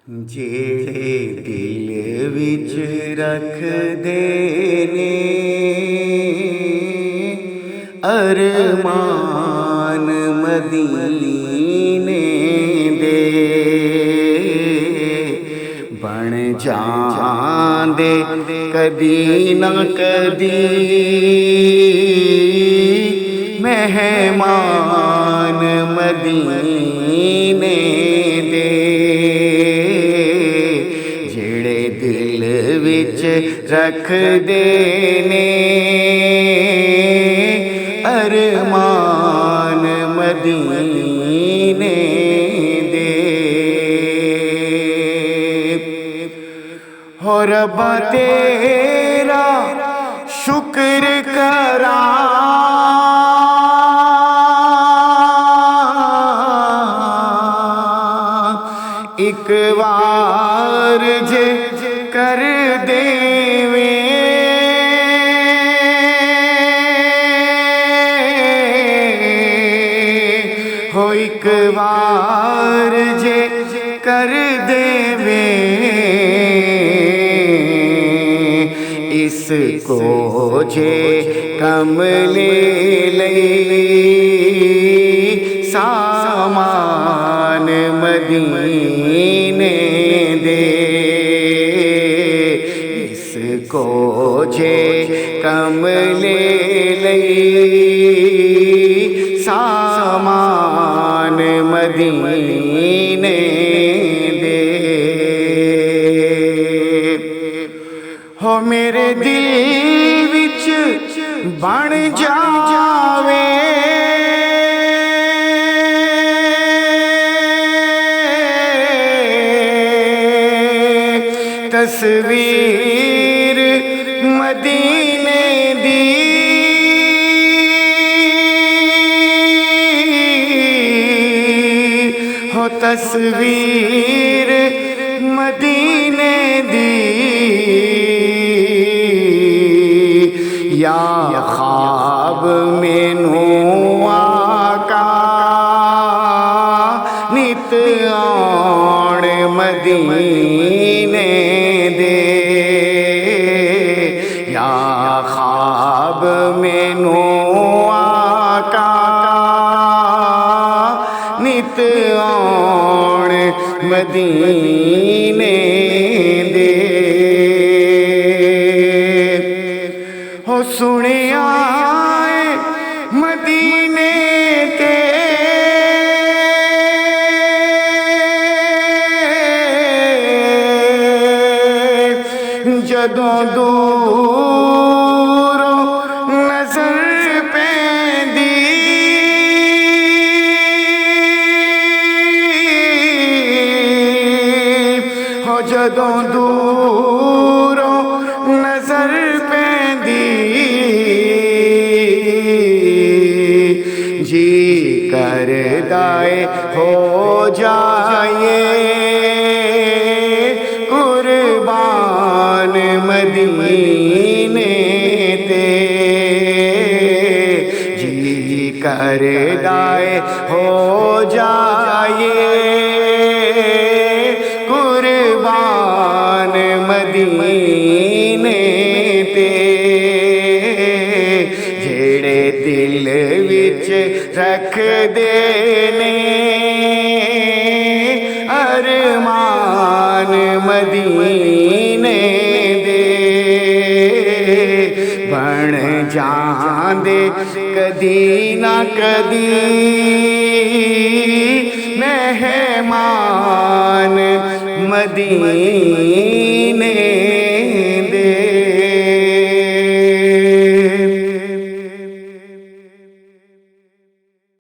جیڑے دل وچ رکھ دینے ارمان مدینے دے بن جاندے کدی نہ کدی مہمان مدینے دے جڑے دل وچ رکھ دینے ارمان مدینے دے ہو ربا تیرا شکر کراں ایک وار جے کر دیویں ہو ایک وار جے کر دیویں اس کو جے کملے لئی سامان مدینے دے اس کو جے کملے لئی سامان مدینے دے ہو میرے دل وچ بن جاوے تصویر مدینے دی ہو تصویر مدینے دی یا خواب مینوں آقا نت آن مدینے دے یا خواب مینوں آقا نت آن مدینے دے ہو سنیا مدینے تے جدوں دوروں نظر پیندی ہو جدوں دوروں نظر پیندی جی کردا اے ہو جائے قربان مدینے تے جی کردا اے ہو جائے قربان مدینے تے جڑے دل وچ رکھ دینے ارمان مدینے دے بن جاندے کدی نہ کدی مہمان مدینے